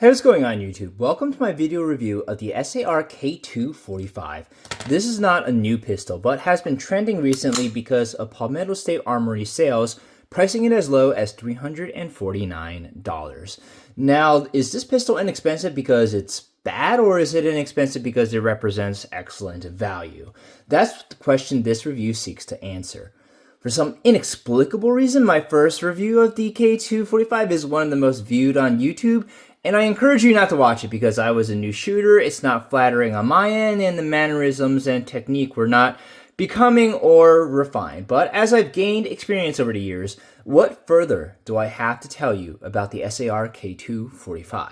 Hey, what's going on YouTube? Welcome to my video review of the SAR K245. This is not a new pistol, but has been trending recently because of Palmetto State Armory sales, pricing it as low as $349. Now, is this pistol inexpensive because it's bad, or is it inexpensive because it represents excellent value? That's the question this review seeks to answer. For some inexplicable reason, my first review of the K245 is one of the most viewed on YouTube, and I encourage you not to watch it because I was a new shooter, it's not flattering on my end, and the mannerisms and technique were not becoming or refined. But as I've gained experience over the years, what further do I have to tell you about the SAR K245?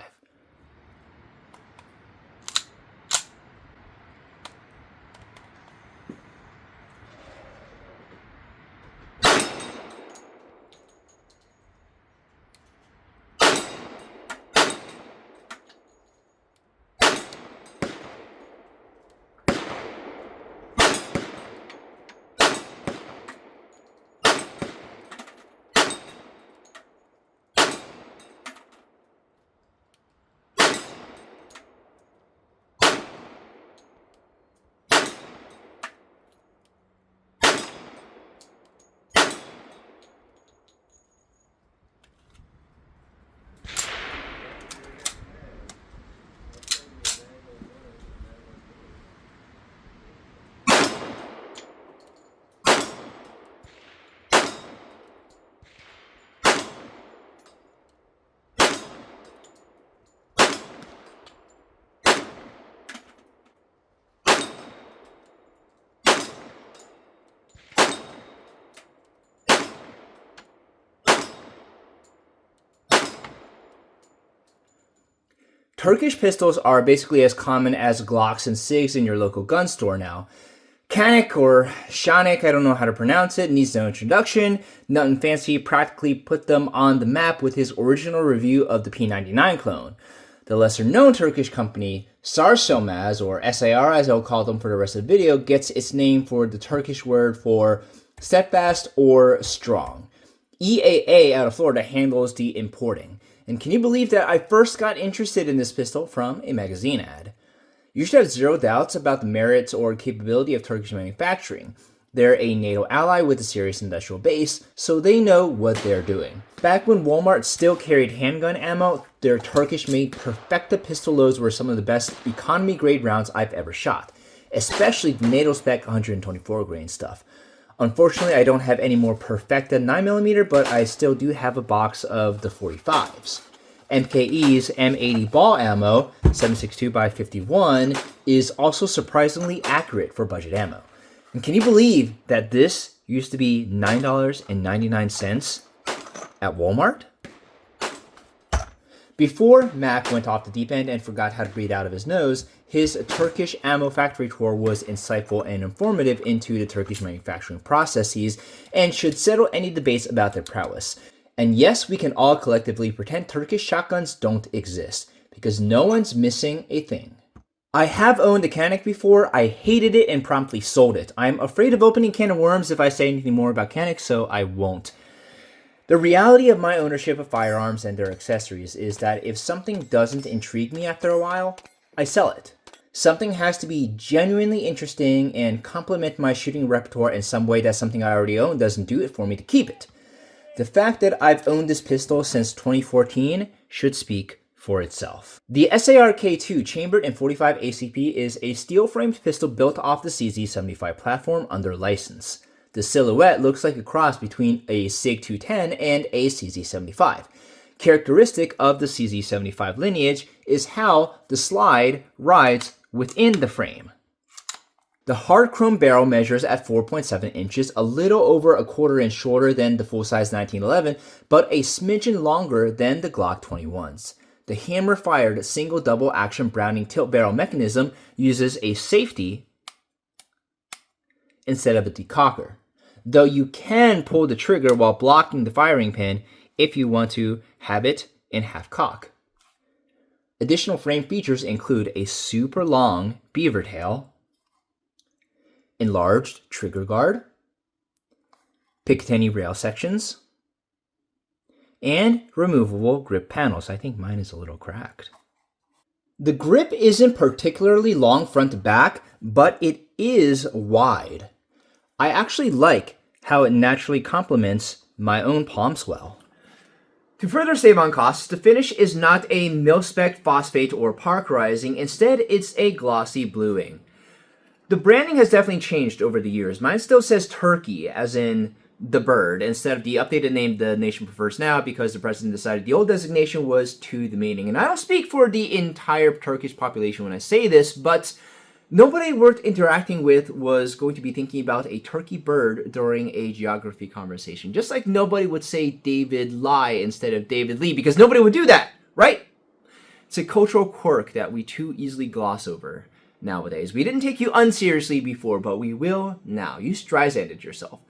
Turkish pistols are basically as common as Glocks and SIGs in your local gun store now. Canik or Canik, I don't know how to pronounce it, needs no introduction. Nothing fancy, practically put them on the map with his original review of the P99 clone. The lesser known Turkish company, Sarsilmaz, or SAR as I'll call them for the rest of the video, gets its name for the Turkish word for steadfast or strong. EAA out of Florida handles the importing. And can you believe that I first got interested in this pistol from a magazine ad? You should have zero doubts about the merits or capability of Turkish manufacturing. They're a NATO ally with a serious industrial base, so they know what they're doing. Back when Walmart still carried handgun ammo, their Turkish-made Perfecta pistol loads were some of the best economy-grade rounds I've ever shot, especially the NATO spec 124 grain stuff. Unfortunately, I don't have any more Perfecta 9mm, but I still do have a box of the 45s. MKE's M80 ball ammo, 7.62x51, is also surprisingly accurate for budget ammo. And can you believe that this used to be $9.99 at Walmart? Before Mac went off the deep end and forgot how to breathe out of his nose, his Turkish ammo factory tour was insightful and informative into the Turkish manufacturing processes and should settle any debates about their prowess. And yes, we can all collectively pretend Turkish shotguns don't exist, because no one's missing a thing. I have owned a Canik before, I hated it and promptly sold it. I'm afraid of opening a can of worms if I say anything more about Canik, so I won't. The reality of my ownership of firearms and their accessories is that if something doesn't intrigue me after a while, I sell it. Something has to be genuinely interesting and complement my shooting repertoire in some way that something I already own doesn't do it for me to keep it. The fact that I've owned this pistol since 2014 should speak for itself. The SAR K2 chambered in 45 ACP is a steel-framed pistol built off the CZ75 platform under license. The silhouette looks like a cross between a SIG 210 and a CZ75. Characteristic of the CZ75 lineage is how the slide rides within the frame. The hard chrome barrel measures at 4.7 inches, a little over a quarter inch shorter than the full-size 1911, but a smidgen longer than the Glock 21s. The hammer-fired single double action Browning tilt barrel mechanism uses a safety instead of a decocker, though you can pull the trigger while blocking the firing pin if you want to have it in half cock. Additional frame features include a super long beaver tail, enlarged trigger guard, Picatinny rail sections, and removable grip panels. I think mine is a little cracked. The grip isn't particularly long front to back, but it is wide. I actually like how it naturally complements my own palm swell. To further save on costs, the finish is not a mil-spec phosphate or parkerizing. Instead, it's a glossy bluing. The branding has definitely changed over the years. Mine still says Turkey, as in the bird, instead of the updated name the nation prefers now, because the president decided the old designation was too demeaning. And I don't speak for the entire Turkish population when I say this, but nobody worth interacting with was going to be thinking about a turkey bird during a geography conversation. Just like nobody would say David Lai instead of David Lee, because nobody would do that, right? It's a cultural quirk that we too easily gloss over nowadays. We didn't take you unseriously before, but we will now. You Streisanded yourself.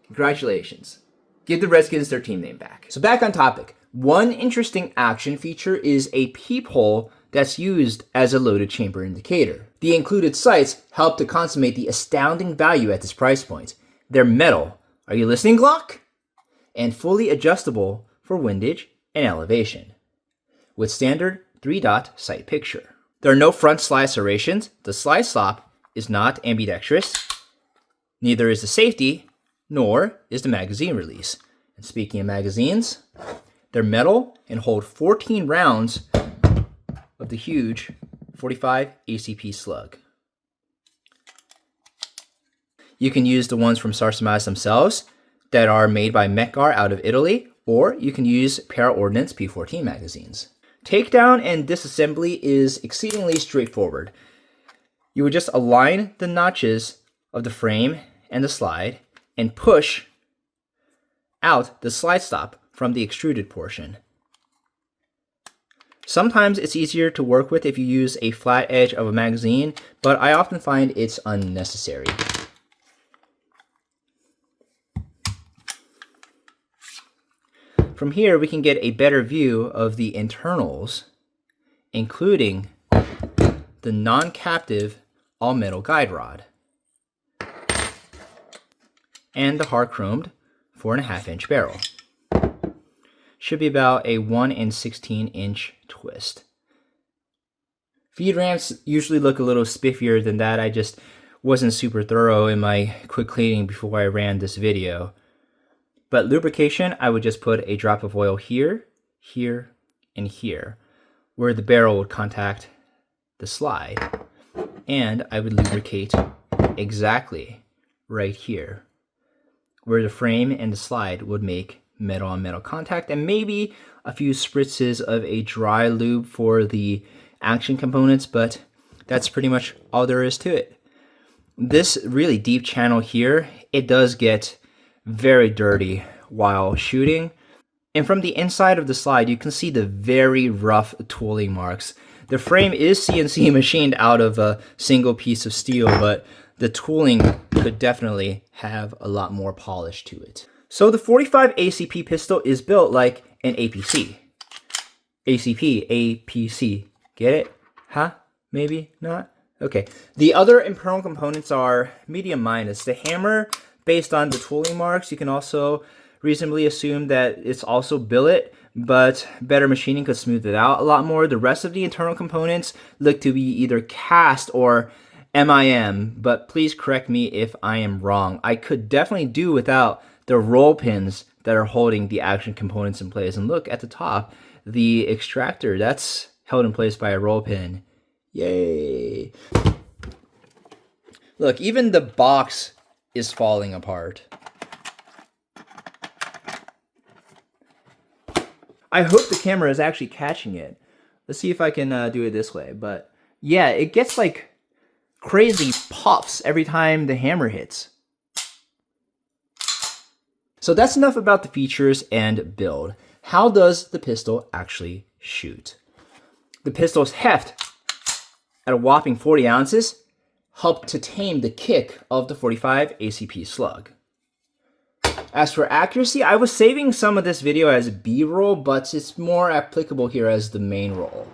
Congratulations. Give the Redskins their team name back. So back on topic. One interesting action feature is a peephole that's used as a loaded chamber indicator. The included sights help to consummate the astounding value at this price point. They're metal. Are you listening, Glock? And fully adjustable for windage and elevation, with standard 3-dot sight picture. There are no front slide serrations. The slide stop is not ambidextrous. Neither is the safety, nor is the magazine release. And speaking of magazines, they're metal and hold 14 rounds of the huge 45 ACP slug. You can use the ones from Sarsilmaz themselves that are made by Mekgar out of Italy, or you can use Para-Ordnance P14 magazines. Takedown and disassembly is exceedingly straightforward. You would just align the notches of the frame and the slide and push out the slide stop from the extruded portion. Sometimes it's easier to work with if you use a flat edge of a magazine, but I often find it's unnecessary. From here, we can get a better view of the internals, including the non-captive all-metal guide rod and the hard-chromed 4.5-inch barrel. Should be about a 1 16-inch twist. Feed ramps usually look a little spiffier than that. I just wasn't super thorough in my quick cleaning before I ran this video. But lubrication, I would just put a drop of oil here, here, and here, where the barrel would contact the slide. And I would lubricate exactly right here, where the frame and the slide would make metal on metal contact, and maybe a few spritzes of a dry lube for the action components, but that's pretty much all there is to it. This really deep channel here, it does get very dirty while shooting. And from the inside of the slide, you can see the very rough tooling marks. The frame is CNC machined out of a single piece of steel, but the tooling could definitely have a lot more polish to it. So the 45 ACP pistol is built like an APC. ACP, APC. Get it? Huh? Maybe not? Okay. The other internal components are medium minus. The hammer, based on the tooling marks, you can also reasonably assume that it's also billet, but better machining could smooth it out a lot more. The rest of the internal components look to be either cast or MIM, but please correct me if I am wrong. I could definitely do without the roll pins that are holding the action components in place. And look at the top, the extractor, that's held in place by a roll pin. Yay! Look, even the box is falling apart. I hope the camera is actually catching it. Let's see if I can do it this way. But yeah, it gets like crazy puffs every time the hammer hits. So that's enough about the features and build. How does the pistol actually shoot? The pistol's heft at a whopping 40 ounces helped to tame the kick of the 45 ACP slug. As for accuracy, I was saving some of this video as B-roll, but it's more applicable here as the main roll.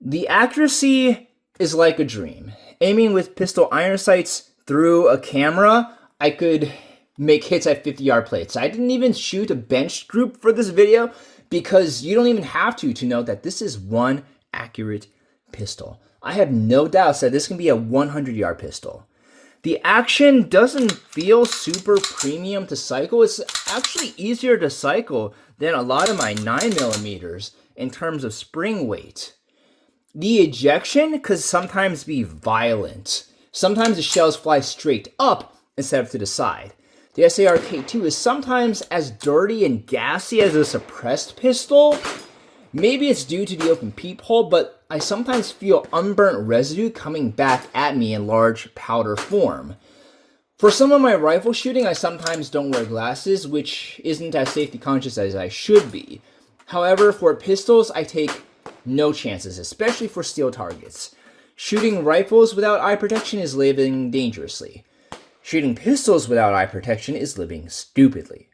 The accuracy is like a dream. Aiming with pistol iron sights through a camera, I could make hits at 50-yard plates. I didn't even shoot a bench group for this video because you don't even have to know that this is one accurate pistol. I have no doubts that this can be a 100-yard pistol. The action doesn't feel super premium to cycle. It's actually easier to cycle than a lot of my 9mm in terms of spring weight. The ejection could sometimes be violent. Sometimes the shells fly straight up instead of to the side. The SAR-K2 is sometimes as dirty and gassy as a suppressed pistol. Maybe it's due to the open peephole, but I sometimes feel unburnt residue coming back at me in large powder form. For some of my rifle shooting, I sometimes don't wear glasses, which isn't as safety conscious as I should be. However, for pistols, I take no chances, especially for steel targets. Shooting rifles without eye protection is living dangerously. Shooting pistols without eye protection is living stupidly.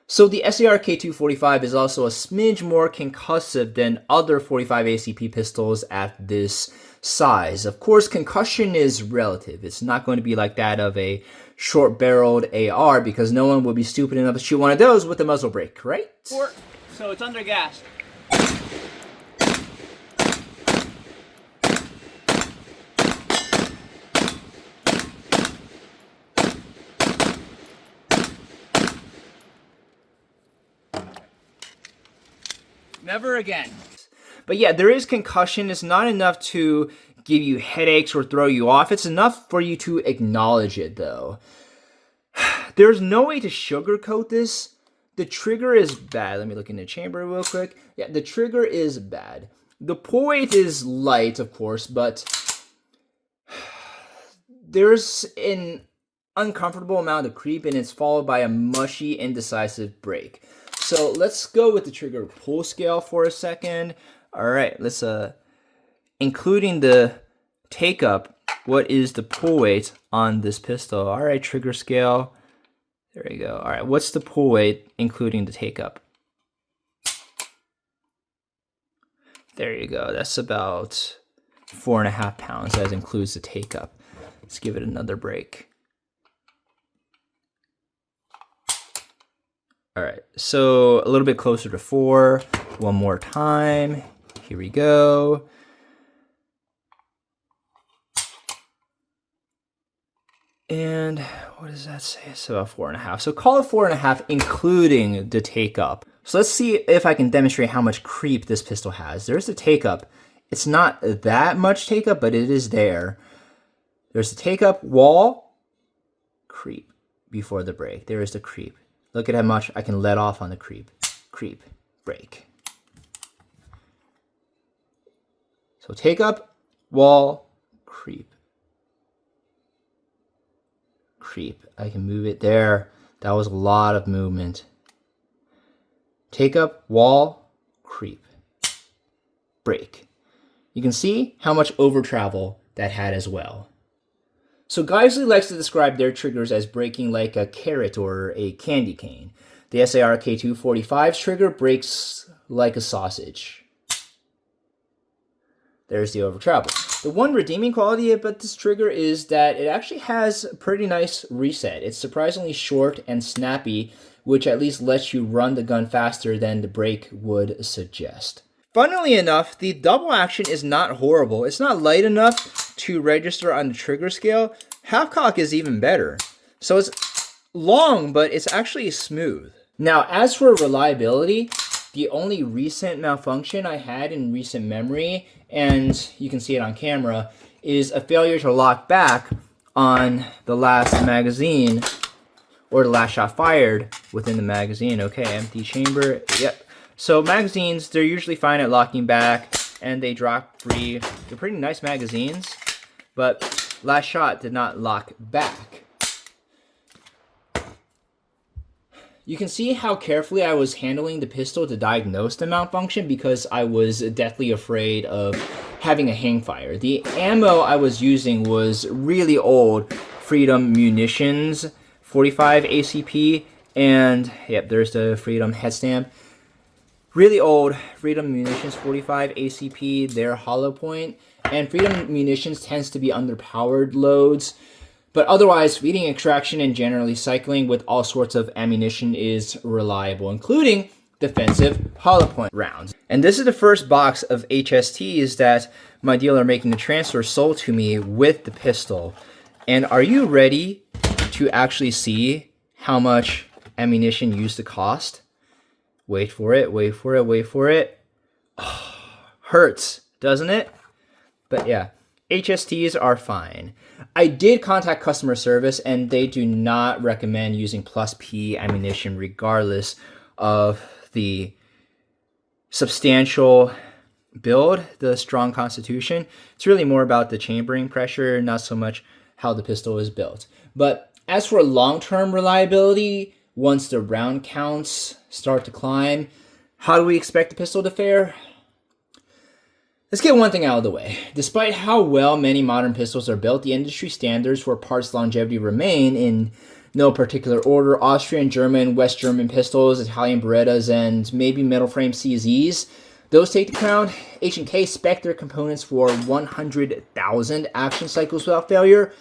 So the SAR-K2-45 is also a smidge more concussive than other 45 ACP pistols at this size. Of course, concussion is relative. It's not going to be like that of a short-barreled AR because no one would be stupid enough to shoot one of those with a muzzle brake, right? So it's under gas. Never again. But yeah, there is concussion. It's not enough to give you headaches or throw you off. It's enough for you to acknowledge it, though. There's no way to sugarcoat this. The trigger is bad. Let me look in the chamber real quick. Yeah, the trigger is bad. The pull weight is light, of course, but there's an uncomfortable amount of creep, and it's followed by a mushy, indecisive break. So let's go with the trigger pull scale for a second. All right, let's including the take up, what is the pull weight on this pistol? All right, trigger scale. There you go. All right, what's the pull weight including the take up? There you go. That's about 4.5 pounds. That includes the take up. Let's give it another break. All right, so a little bit closer to 4. One more time. Here we go. And what does that say? It's about 4.5. So call it 4.5, including the take up. So let's see if I can demonstrate how much creep this pistol has. There's the take up. It's not that much take up, but it is there. There's the take up, wall, creep before the break. There is the creep. Look at how much I can let off on the creep. Creep, break. So take up, wall, creep. Creep. I can move it there. That was a lot of movement. Take up, wall, creep. Break. You can see how much over travel that had as well. So Geisley likes to describe their triggers as breaking like a carrot or a candy cane. The SAR-K2-45's trigger breaks like a sausage. There's the over travel. The one redeeming quality about this trigger is that it actually has a pretty nice reset. It's surprisingly short and snappy, which at least lets you run the gun faster than the break would suggest. Funnily enough, the double action is not horrible. It's not light enough to register on the trigger scale. Half cock is even better. So it's long, but it's actually smooth. Now, as for reliability, the only recent malfunction I had in recent memory, and you can see it on camera, is a failure to lock back on the last magazine, or the last shot fired within the magazine. Okay, empty chamber, yep. So magazines, they're usually fine at locking back, and they drop free. They're pretty nice magazines, but last shot did not lock back. You can see how carefully I was handling the pistol to diagnose the malfunction because I was deathly afraid of having a hang fire. The ammo I was using was really old Freedom Munitions 45 ACP, and yep, there's the Freedom head stamp. Really old Freedom Munitions 45 ACP, their hollow point. And Freedom Munitions tends to be underpowered loads. But otherwise, feeding extraction and generally cycling with all sorts of ammunition is reliable, including defensive hollow point rounds. And this is the first box of HSTs that my dealer making the transfer sold to me with the pistol. And are you ready to actually see how much ammunition used to cost? Wait for it, wait for it, wait for it. Oh, hurts, doesn't it? But yeah, HSTs are fine. I did contact customer service and they do not recommend using plus P ammunition regardless of the substantial build, the strong constitution. It's really more about the chambering pressure, not so much how the pistol is built. But as for long-term reliability, once the round counts start to climb, how do we expect the pistol to fare? Let's get one thing out of the way. Despite how well many modern pistols are built, the industry standards for parts longevity remain in no particular order. Austrian, German, West German pistols, Italian Berettas, and maybe metal frame CZs. Those take the crown. H&K spec their components for 100,000 action cycles without failure.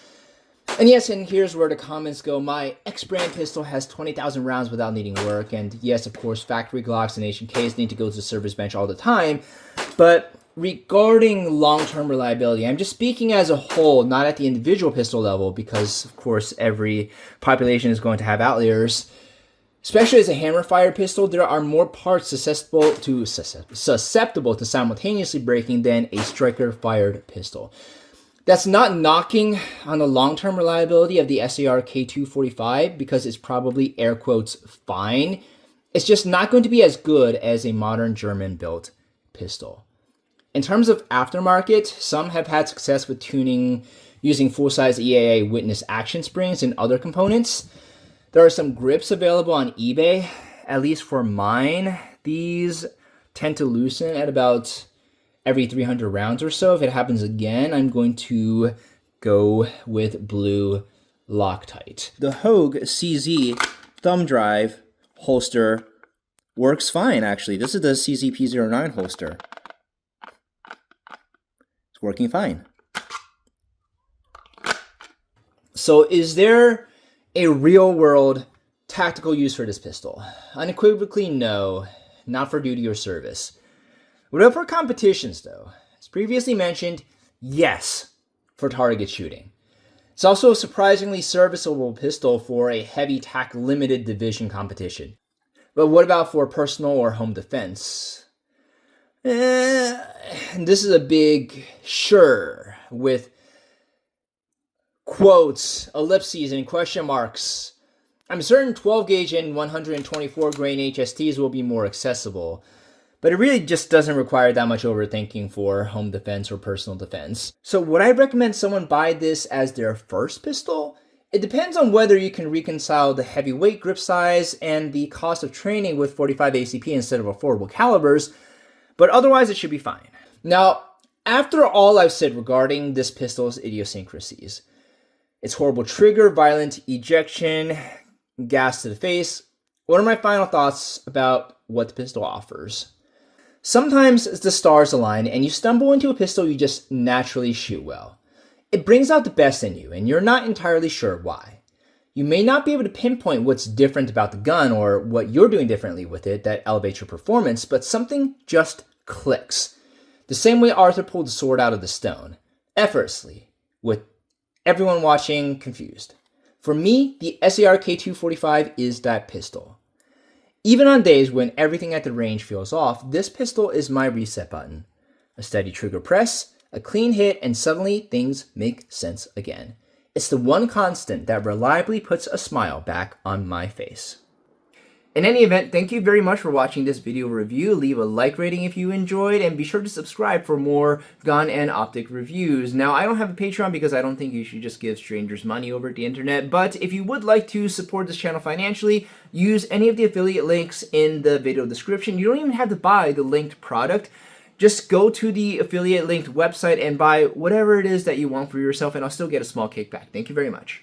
And yes, and here's where the comments go. My X-brand pistol has 20,000 rounds without needing work. And yes, of course, factory Glocks and H&Ks need to go to the service bench all the time. But regarding long-term reliability, I'm just speaking as a whole, not at the individual pistol level, because of course every population is going to have outliers. Especially as a hammer-fired pistol, there are more parts susceptible to simultaneously breaking than a striker-fired pistol. That's not knocking on the long-term reliability of the SAR K245 because it's probably air quotes fine. It's just not going to be as good as a modern German-built pistol. In terms of aftermarket, some have had success with tuning using full-size EAA witness action springs and other components. There are some grips available on eBay, at least for mine. These tend to loosen at about every 300 rounds or so. If it happens again, I'm going to go with blue Loctite. The Hogue CZ thumb drive holster works fine, actually. This is the CZP09 holster. It's working fine. So is there a real-world tactical use for this pistol? Unequivocally, no. Not for duty or service. What for competitions, though? As previously mentioned, yes, for target shooting. It's also a surprisingly serviceable pistol for a heavy tack limited division competition. But what about for personal or home defense? This is a big sure with quotes, ellipses, and question marks. I'm certain 12 gauge and 124 grain HSTs will be more accessible, but it really just doesn't require that much overthinking for home defense or personal defense. So would I recommend someone buy this as their first pistol? It depends on whether you can reconcile the heavyweight grip size and the cost of training with 45 ACP instead of affordable calibers, but otherwise it should be fine. Now, after all I've said regarding this pistol's idiosyncrasies, its horrible trigger, violent ejection, gas to the face, what are my final thoughts about what the pistol offers? Sometimes the stars align and you stumble into a pistol you just naturally shoot well. It brings out the best in you and you're not entirely sure why. You may not be able to pinpoint what's different about the gun or what you're doing differently with it that elevates your performance, but something just clicks. The same way Arthur pulled the sword out of the stone, effortlessly, with everyone watching confused. For me, the SAR K245 is that pistol. Even on days when everything at the range feels off, this pistol is my reset button. A steady trigger press, a clean hit, and suddenly things make sense again. It's the one constant that reliably puts a smile back on my face. In any event, thank you very much for watching this video review. Leave a like rating if you enjoyed, and be sure to subscribe for more gun and optic reviews. Now, I don't have a Patreon because I don't think you should just give strangers money over the internet, but if you would like to support this channel financially, use any of the affiliate links in the video description. You don't even have to buy the linked product. Just go to the affiliate linked website and buy whatever it is that you want for yourself, and I'll still get a small kickback. Thank you very much.